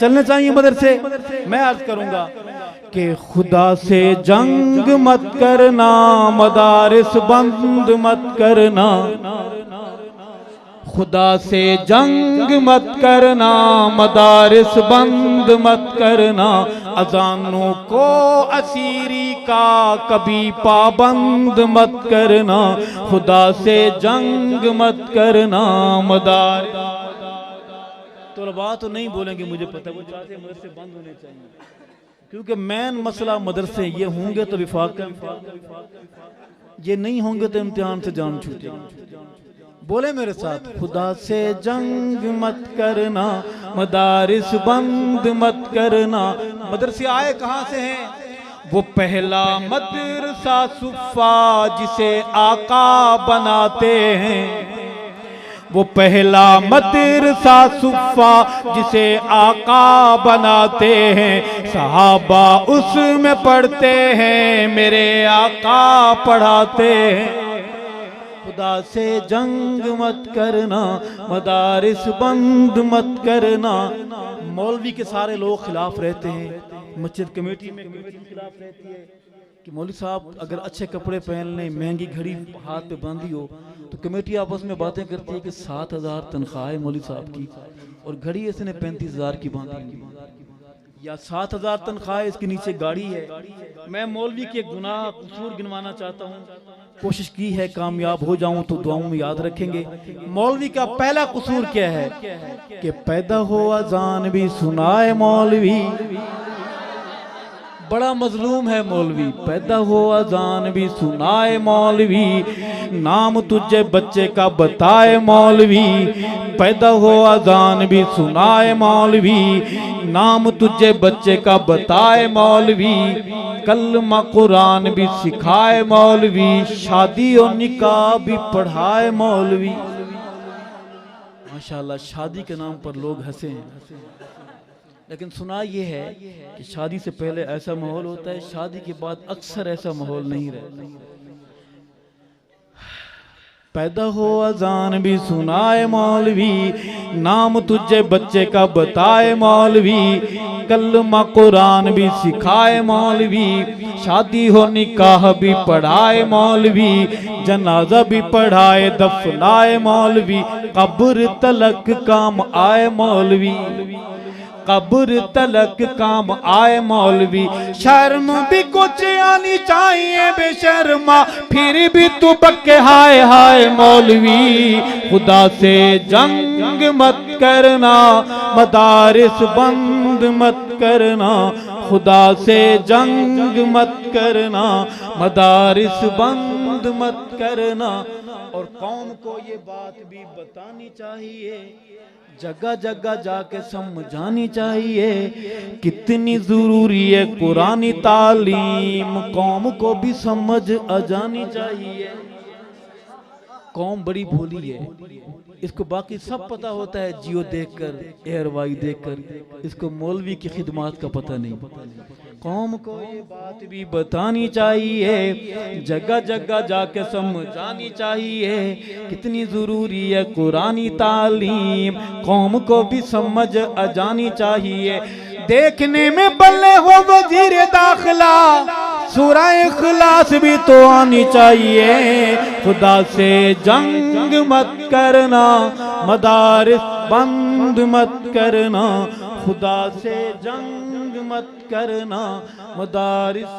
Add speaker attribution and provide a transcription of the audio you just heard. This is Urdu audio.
Speaker 1: چلنے چاہیے مدرسے؟ میں عرض کروں گا کہ خدا سے جنگ مت کرنا، مدارس بند مت کرنا، خدا سے جنگ مت کرنا، مدارس بند مت کرنا، اذانوں کو اسیری کا کبھی پابند مت کرنا، خدا سے جنگ مت کرنا، مدارس۔ طلباء تو نہیں بولیں گے، مجھے پتہ، وہ چاہتے ہیں مدرسے بند ہونے چاہیے، کیونکہ مین مسئلہ مدرسے یہ ہوں گے تو وفاق کا، یہ نہیں ہوں گے تو امتحان سے جان چھوٹے گی۔ بولے میرے ساتھ، خدا سے جنگ مت کرنا، مدارس بند مت کرنا۔ مدرسے آئے کہاں سے ہیں؟ وہ پہلا مدرسہ صفا جسے آقا بناتے ہیں، وہ پہلا مدرسہ صفا جسے آقا بناتے ہیں، صحابہ اس میں پڑھتے ہیں، میرے آقا پڑھاتے ہیں۔ خدا سے جنگ مت کرنا، مدارس بند مت کرنا۔ مولوی کے سارے لوگ خلاف رہتے ہیں، مسجد کمیٹی میں خلاف رہتی ہے کہ مولوی صاحب اگر اچھے کپڑے پہن لیں، مہنگی گھڑی ہاتھ پہ باندھی ہو، تو کمیٹی آپس میں باتیں کرتی ہے کہ 7,000 تنخواہ ہے مولوی صاحب کی اور گھڑی اس نے 35,000 کی باندھی ہوئی، یا 7,000 تنخواہ اس کے نیچے گاڑی ہے۔ میں مولوی کے گناہ قصور گنوانا چاہتا ہوں، کوشش کی ہے کامیاب ہو جاؤں تو دعاؤں میں یاد رکھیں گے۔ مولوی کا پہلا قصور کیا ہے کہ پیدا ہو اذان بھی سنائے مولوی، بڑا مظلوم ہے مولوی، پیدا ہو اذان بھی سنائے مولوی، نام تجھے بچے کا بتائے مولوی، پیدا ہو اذان بھی سنائے مولوی، نام تجھے بچے کا بتائے مولوی، کلمہ قرآن بھی سکھائے مولوی، شادی و نکاح بھی پڑھائے مولوی۔ ماشاءاللہ شادی کے نام پر لوگ ہنسے ہیں، لیکن سنا یہ ہے کہ شادی سے پہلے ایسا ماحول ہوتا ہے، شادی کے بعد اکثر ایسا ماحول نہیں رہتا۔ پیدا ہو اذان بھی سنائے مولوی، نام تجھے بچے کا بتائے مولوی، کلمہ قرآن بھی سکھائے مولوی، شادی ہو نکاح بھی پڑھائے مولوی، جنازہ بھی پڑھائے دفنائے مولوی، قبر تلک کام آئے مولوی، قبر تلک کام آئے مولوی، شرم بھی کچھ آنی چاہیے بے شرما، پھر بھی تو بکے ہائے ہائے مولوی، خدا سے جنگ مت کرنا، مدارس بند مت کرنا، خدا سے جنگ مت کرنا، مدارس بند مت کرنا۔ اور قوم کو یہ بات بھی بتانی چاہیے، جگہ جگہ جا کے سمجھانی چاہیے، کتنی ضروری ہے قرآنی تعلیم، قوم کو بھی سمجھ آ جانی چاہیے۔ قوم بڑی بھولی ہے، اس کو باقی سب پتہ ہوتا ہے، جیو دیکھ کر، ایئر وائی دیکھ کر، اس کو مولوی کی خدمات کا پتہ نہیں۔ قوم کو یہ بات بھی بتانی چاہیے، جگہ جگہ جا کے سمجھانی چاہیے، کتنی ضروری ہے قرآنی تعلیم، قوم کو بھی سمجھ آ جانی چاہیے۔ دیکھنے میں بلے ہو وزیر داخلہ، سورہ اخلاص بھی تو آنی چاہیے، خدا سے جنگ مت کرنا، مدارس بند مت کرنا، خدا سے جنگ مت کرنا، مدارس